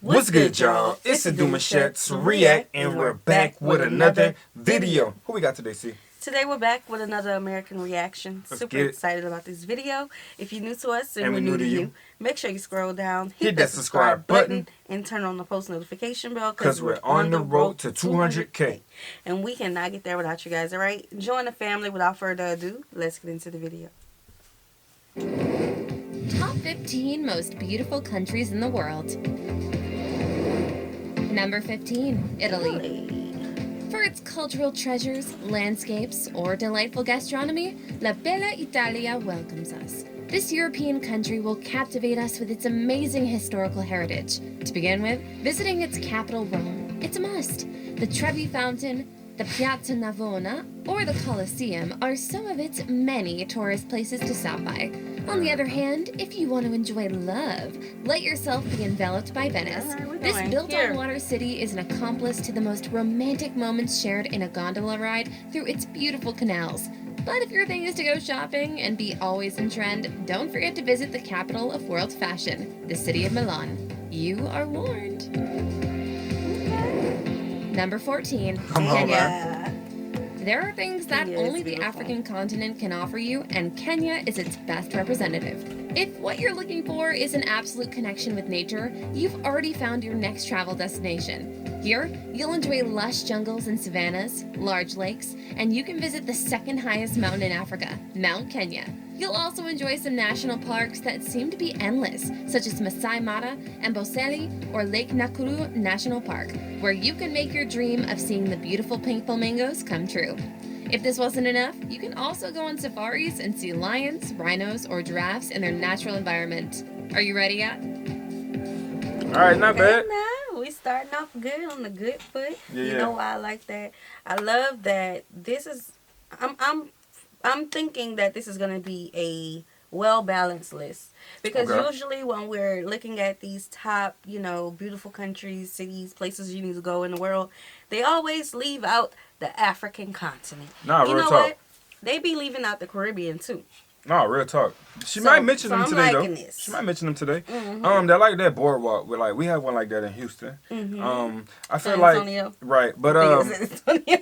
What's good, y'all? It's the Demouchet REACT, and we're back with another video. Who we got today, C? Today we're back with another American reaction. Super excited about this video. If you're new to us and we're new to you, make sure you scroll down, hit that subscribe button, and turn on the post notification bell because we're on the road to 200K. And we cannot get there without you guys, alright? Join the family. Without further ado, let's get into the video. Top 15 most beautiful countries in the world. Number 15, Italy. For its cultural treasures, landscapes, or delightful gastronomy, La Bella Italia welcomes us. This European country will captivate us with its amazing historical heritage. To begin with, visiting its capital, Rome. It's a must. The Trevi Fountain, the Piazza Navona, or the Colosseum are some of its many tourist places to stop by. On the other hand, if you want to enjoy love, let yourself be enveloped by Venice. This built-on-water city is an accomplice to the most romantic moments shared in a gondola ride through its beautiful canals. But if your thing is to go shopping and be always in trend, don't forget to visit the capital of world fashion, the city of Milan. You are warned. Number 14, Kenya. There are things that only the African continent can offer you, and Kenya is its best representative. If what you're looking for is an absolute connection with nature, you've already found your next travel destination. Here, you'll enjoy lush jungles and savannas, large lakes, and you can visit the second highest mountain in Africa, Mount Kenya. You'll also enjoy some national parks that seem to be endless, such as Masai Mara, Amboseli, or Lake Nakuru National Park, where you can make your dream of seeing the beautiful pink flamingos come true. If this wasn't enough, you can also go on safaris and see lions, rhinos, or giraffes in their natural environment. Are you ready yet? Alright, not bad. We starting off good on the good foot. Yeah. You know why I like that? I love that this is I'm thinking that this is going to be a well-balanced list. Because usually when we're looking at these top, beautiful countries, cities, places you need to go in the world, they always leave out the African continent. Nah, you real know talk. what? They be leaving out the Caribbean too. No, real talk. She might mention them today, though. This. She might mention them today. They like that boardwalk. We have one like that in Houston. I feel San Antonio. Right, but San Antonio.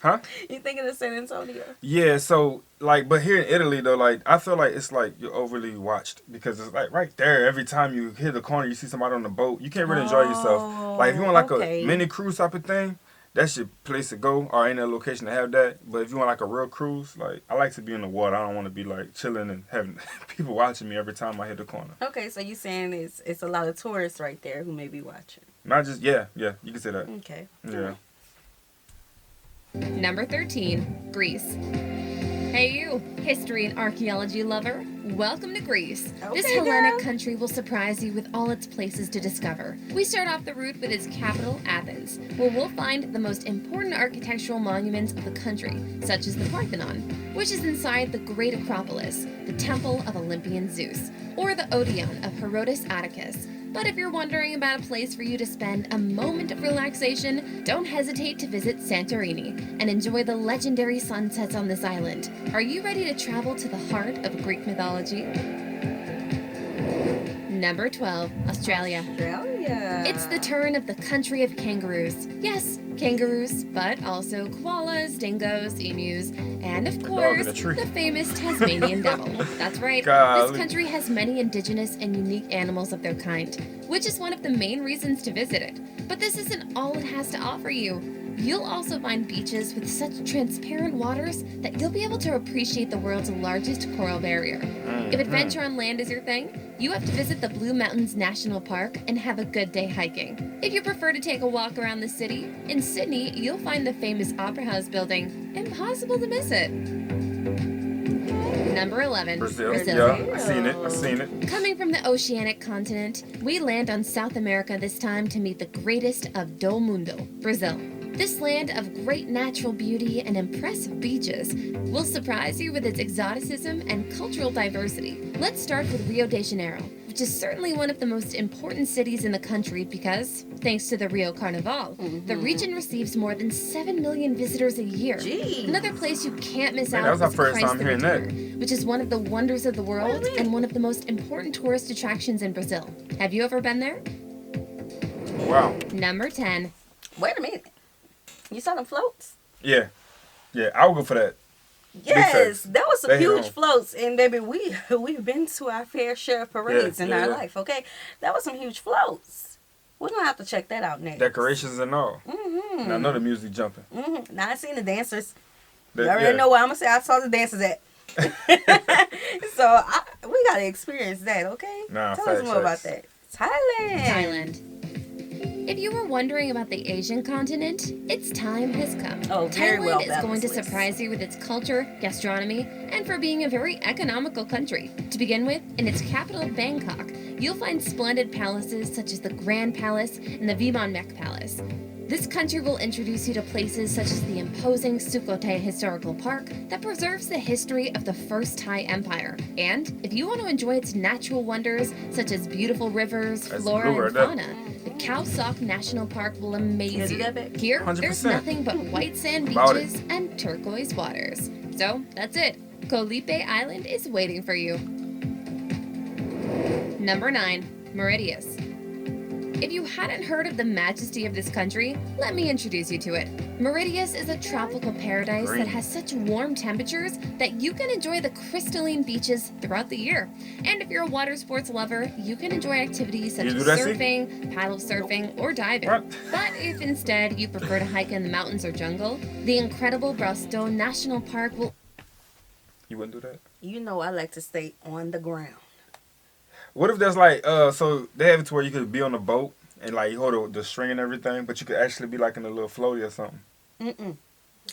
huh? You thinking of San Antonio? Yeah, so but here in Italy though, I feel like it's like you're overly watched because it's like right there. Every time you hit the corner, you see somebody on the boat. You can't really enjoy yourself. Like if you want a mini cruise type of thing, that's your place to go, or ain't a location to have that. But if you want like a real cruise, I like to be in the water. I don't want to be like chilling and having people watching me every time I hit the corner. Okay, so you saying it's a lot of tourists right there who may be watching. Not just you can say that. Okay. Yeah. Number 13, Greece. Hey you, history and archaeology lover, welcome to Greece. This Hellenic country will surprise you with all its places to discover. We start off the route with its capital, Athens, where we'll find the most important architectural monuments of the country, such as the Parthenon, which is inside the Great Acropolis, the Temple of Olympian Zeus, or the Odeon of Herodotus Atticus. But if you're wondering about a place for you to spend a moment of relaxation, don't hesitate to visit Santorini and enjoy the legendary sunsets on this island. Are you ready to travel to the heart of Greek mythology? Number 12, Australia. It's the turn of the country of kangaroos. Yes, kangaroos, but also koalas, dingoes, emus, and of course, the famous Tasmanian devil. That's right, this country has many indigenous and unique animals of their kind, which is one of the main reasons to visit it. But this isn't all it has to offer you. You'll also find beaches with such transparent waters that you'll be able to appreciate the world's largest coral barrier. If adventure on land is your thing, you have to visit the Blue Mountains National Park and have a good day hiking. If you prefer to take a walk around the city, in Sydney, you'll find the famous Opera House building. Impossible to miss it. Number 11, Brazil. Yeah, I seen it. Coming from the oceanic continent, we land on South America this time to meet the greatest of do mundo, Brazil. This land of great natural beauty and impressive beaches will surprise you with its exoticism and cultural diversity. Let's start with Rio de Janeiro, which is certainly one of the most important cities in the country because, thanks to the Rio Carnival, the region receives more than 7 million visitors a year. Jeez. Another place you can't miss out that was is our first Christ time the hearing Redeemer, that. which is one of the wonders of the world and one of the most important tourist attractions in Brazil. Have you ever been there? Wow. Number 10. Wait a minute. You saw them floats? Yeah. Yeah, I would go for that. Yes, that was some They huge home. floats, and baby, we've been to our fair share of parades in our life. Okay, that was some huge floats. We're gonna have to check that out next. Decorations and all. Mm-hmm. Now I know the music jumping. Mm-hmm. Now I seen the dancers. You already know where I'm gonna say I saw the dancers at. So we gotta experience that. Okay, tell us more about that. Thailand. If you were wondering about the Asian continent, its time has come. Oh, very well Thailand is going to surprise you with its culture, gastronomy, and for being a very economical country. To begin with, in its capital, Bangkok, you'll find splendid palaces such as the Grand Palace and the Vimanmek Palace. This country will introduce you to places such as the imposing Sukhothai Historical Park that preserves the history of the First Thai Empire. And if you want to enjoy its natural wonders such as beautiful rivers, flora, and fauna, the Khao Sok National Park will amaze you. Here, 100%. there's nothing but white sand beaches and turquoise waters. So, that's it. Koh Lipe Island is waiting for you. Number 9. Mauritius. If you hadn't heard of the majesty of this country, let me introduce you to it. Mauritius is a tropical paradise that has such warm temperatures that you can enjoy the crystalline beaches throughout the year. And if you're a water sports lover, you can enjoy activities such as surfing, paddle surfing, or diving. But if instead you prefer to hike in the mountains or jungle, the incredible Brausto National Park will... You wouldn't do that? You know I like to stay on the ground. What if there's like, so they have it to where you could be on the boat and like you hold the string and everything, but you could actually be like in a little floaty or something? Mm-mm.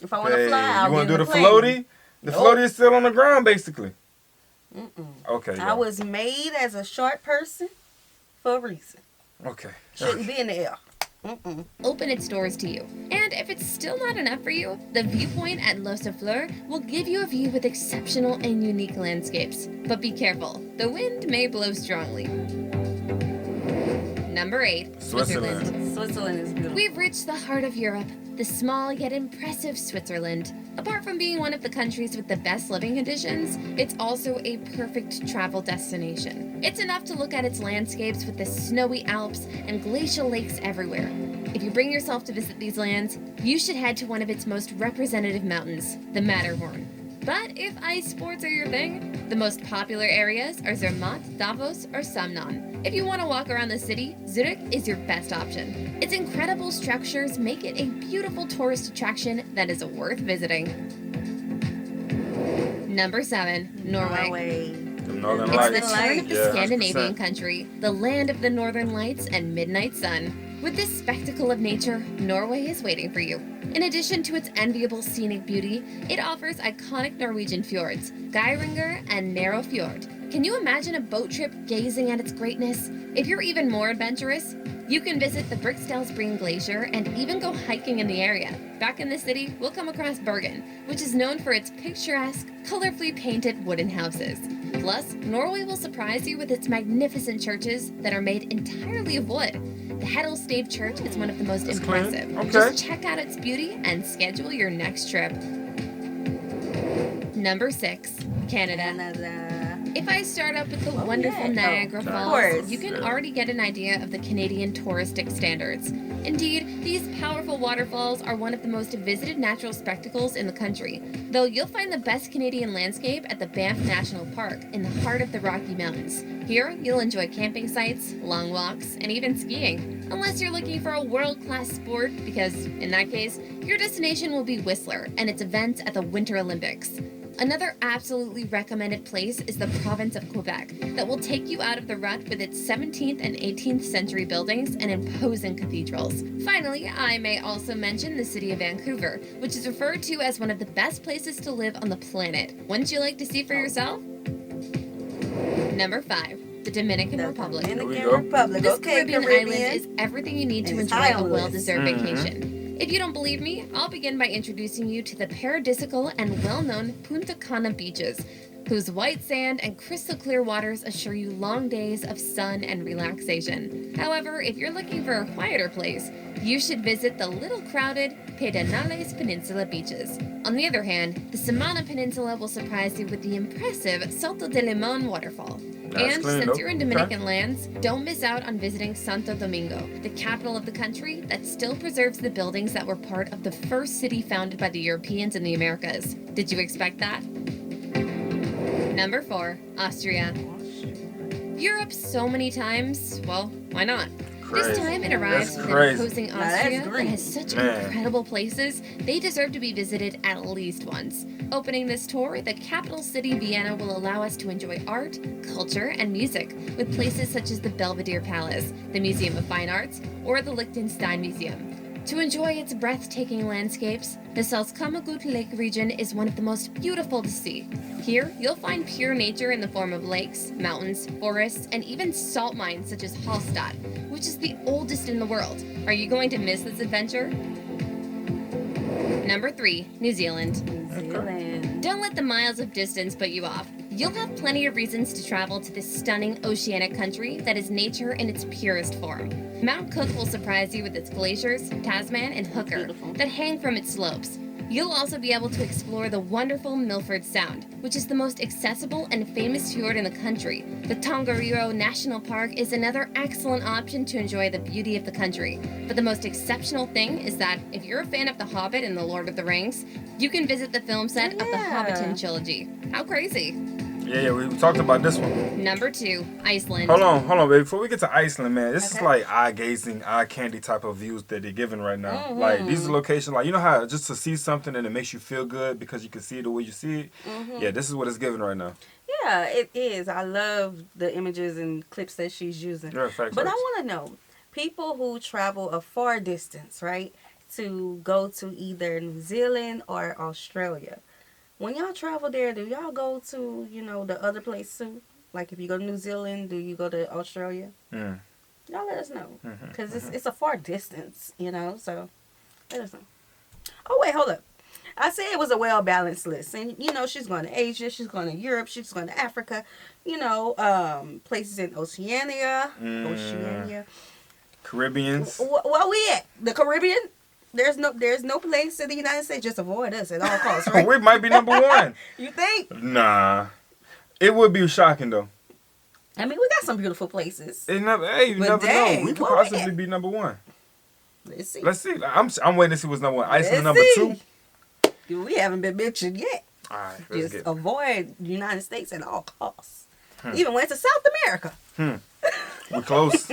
If I want to fly, I'll you want to do the plane. floaty? The floaty is still on the ground, basically. Mm-mm. Okay. I was made as a short person for a reason. Okay. Shouldn't be in the air. Mm-mm. Open its doors to you. And if it's still not enough for you, the viewpoint at Los Fleurs will give you a view with exceptional and unique landscapes. But be careful, the wind may blow strongly. Number 8. Switzerland. Switzerland is beautiful. We've reached the heart of Europe, the small yet impressive Switzerland. Apart from being one of the countries with the best living conditions, it's also a perfect travel destination. It's enough to look at its landscapes with the snowy Alps and glacial lakes everywhere. If you bring yourself to visit these lands, you should head to one of its most representative mountains, the Matterhorn. But if ice sports are your thing, the most popular areas are Zermatt, Davos, or Samnon. If you want to walk around the city, Zurich is your best option. Its incredible structures make it a beautiful tourist attraction that is worth visiting. Number 7. Norway. The Northern It's Lights. the turn of the Yeah, Scandinavian 100%. country, the land of the northern lights and midnight sun. With this spectacle of nature, Norway is waiting for you. In addition to its enviable scenic beauty, it offers iconic Norwegian fjords, Geiranger and Narrow Fjord. Can you imagine a boat trip gazing at its greatness? If you're even more adventurous, you can visit the Briksdalsbreen Glacier and even go hiking in the area. Back in the city, we'll come across Bergen, which is known for its picturesque, colorfully painted wooden houses. Plus, Norway will surprise you with its magnificent churches that are made entirely of wood. The Hedalstave Church is one of the most impressive. Okay. Just check out its beauty and schedule your next trip. Number 6. Canada. If I start up with the wonderful Niagara Falls, you can already get an idea of the Canadian touristic standards. Indeed, these powerful waterfalls are one of the most visited natural spectacles in the country, though you'll find the best Canadian landscape at the Banff National Park in the heart of the Rocky Mountains. Here, you'll enjoy camping sites, long walks, and even skiing. Unless you're looking for a world-class sport, because in that case, your destination will be Whistler and its events at the Winter Olympics. Another absolutely recommended place is the province of Quebec that will take you out of the rut with its 17th and 18th century buildings and imposing cathedrals. Finally, I may also mention the city of Vancouver, which is referred to as one of the best places to live on the planet. Wouldn't you like to see for yourself? Number 5. The Dominican Republic. This Caribbean island is everything you need to enjoy a well-deserved vacation. If you don't believe me, I'll begin by introducing you to the paradisical and well-known Punta Cana beaches, whose white sand and crystal clear waters assure you long days of sun and relaxation. However, if you're looking for a quieter place, you should visit the little crowded Pedernales Peninsula beaches. On the other hand, the Samana Peninsula will surprise you with the impressive Salto de Limon waterfall. That's And clean, since though. you're in Dominican lands, don't miss out on visiting Santo Domingo, the capital of the country that still preserves the buildings that were part of the first city founded by the Europeans in the Americas. Did you expect that? Number 4, Austria. Europe so many times, well, why not? Crazy. This time it arrives That's with an crazy. imposing Austria that has such incredible places, they deserve to be visited at least once. Opening this tour, the capital city Vienna will allow us to enjoy art, culture, and music, with places such as the Belvedere Palace, the Museum of Fine Arts, or the Liechtenstein Museum. To enjoy its breathtaking landscapes, the Salzkammergut Lake region is one of the most beautiful to see. Here, you'll find pure nature in the form of lakes, mountains, forests, and even salt mines such as Hallstatt, which is the oldest in the world. Are you going to miss this adventure? Number 3, New Zealand. New Zealand. Don't let the miles of distance put you off. You'll have plenty of reasons to travel to this stunning oceanic country that is nature in its purest form. Mount Cook will surprise you with its glaciers, Tasman, and Hooker that hang from its slopes. You'll also be able to explore the wonderful Milford Sound, which is the most accessible and famous fjord in the country. The Tongariro National Park is another excellent option to enjoy the beauty of the country. But the most exceptional thing is that if you're a fan of The Hobbit and The Lord of the Rings, you can visit the film set of the Hobbiton trilogy. How crazy! Yeah, we talked about this one. Number 2, Iceland. Hold on, baby. Before we get to Iceland, man, this is like eye-gazing, eye-candy type of views that they're giving right now. Like, these are locations, like, you know how just to see something and it makes you feel good because you can see it the way you see it? Yeah, this is what it's giving right now. Yeah, it is. I love the images and clips that she's using. Yeah, facts, but I facts. want to know, people who travel a far distance, right, to go to either New Zealand or Australia. When y'all travel there, do y'all go to, the other place too? Like if you go to New Zealand, do you go to Australia? Y'all let us know. Because it's a far distance, so let us know. Oh, wait, hold up. I said it was a well-balanced list. And, she's going to Asia, she's going to Europe, she's going to Africa, places in Oceania. Caribbeans. Where we at? The Caribbean? There's no place in the United States. Just avoid us at all costs, right? We might be number 1. You think? Nah. It would be shocking, though. I mean, we got some beautiful places. You never know. We could possibly be number 1. Let's see. I'm waiting to see what's number 1. Iceland number 2. We haven't been mentioned yet. All right, just avoid the United States at all costs. Even when it's to South America. We're close.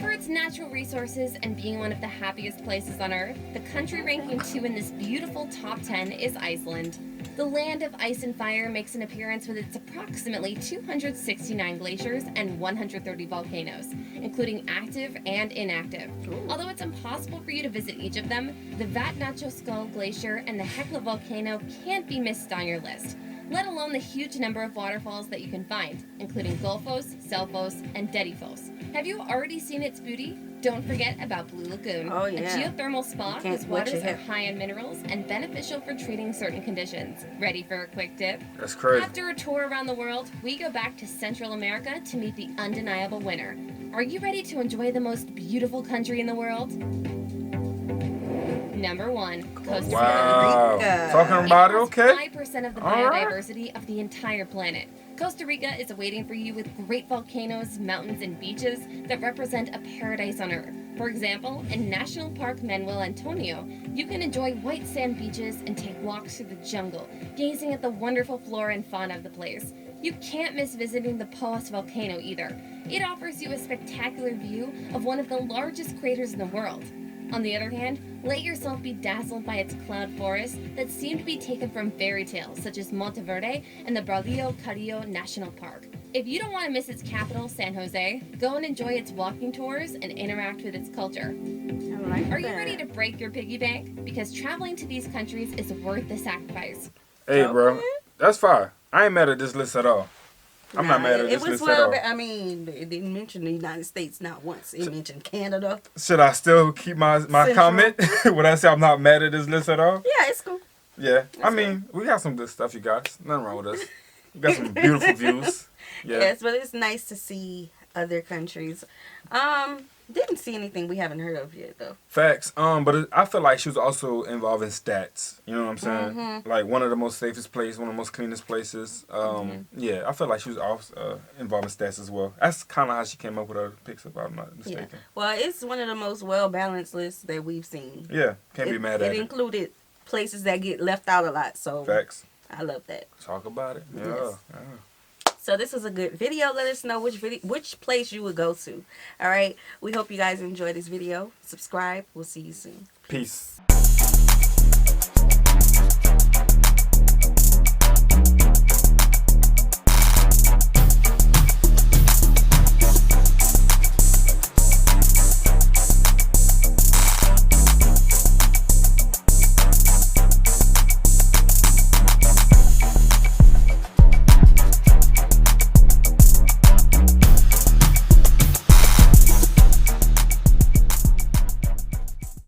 For its natural resources and being one of the happiest places on Earth, the country ranking 2 in this beautiful top 10 is Iceland. The land of ice and fire makes an appearance with its approximately 269 glaciers and 130 volcanoes, including active and inactive. Although it's impossible for you to visit each of them, the Vatnajökull Glacier and the Hekla volcano can't be missed on your list, let alone the huge number of waterfalls that you can find, including Gullfoss, Selfoss, and Dettifoss. Have you already seen its beauty? Don't forget about Blue Lagoon, a geothermal spa whose waters are high in minerals and beneficial for treating certain conditions. Ready for a quick dip? That's crazy. After a tour around the world, we go back to Central America to meet the undeniable winner. Are you ready to enjoy the most beautiful country in the world? Number 1, Costa Rica. Wow. Talking about it, okay. 5% of the biodiversity of the entire planet. Costa Rica is awaiting for you with great volcanoes, mountains, and beaches that represent a paradise on Earth. For example, in National Park Manuel Antonio, you can enjoy white sand beaches and take walks through the jungle, gazing at the wonderful flora and fauna of the place. You can't miss visiting the Poas volcano either. It offers you a spectacular view of one of the largest craters in the world. On the other hand, let yourself be dazzled by its cloud forests that seem to be taken from fairy tales such as Monteverde and the Braulio Carrillo National Park. If you don't want to miss its capital, San Jose, go and enjoy its walking tours and interact with its culture. Are you ready to break your piggy bank? Because traveling to these countries is worth the sacrifice. Hey, bro, that's fine. I ain't mad at this list at all. I'm not mad at this list at all. I mean, it didn't mention the United States not once. It mentioned Canada. Should I still keep my comment? Would I say I'm not mad at this list at all? Yeah, it's cool. Yeah. I mean, we got some good stuff, you guys. Nothing wrong with us. We got some beautiful views. Yeah. Yes, but it's nice to see other countries. Didn't see anything we haven't heard of yet though. Facts. But I feel like she was also involved in stats. You know what I'm saying? Mm-hmm. Like one of the most safest places, one of the most cleanest places. Yeah, I feel like she was also involved in stats as well. That's kind of how she came up with her picks, if I'm not mistaken. Yeah. Well, it's one of the most well balanced lists that we've seen. Yeah, can't be mad at it. It included places that get left out a lot, so facts. I love that. Talk about it. Yeah. Yes. Yeah. So this was a good video. Let us know which place you would go to. All right. We hope you guys enjoyed this video. Subscribe. We'll see you soon. Peace.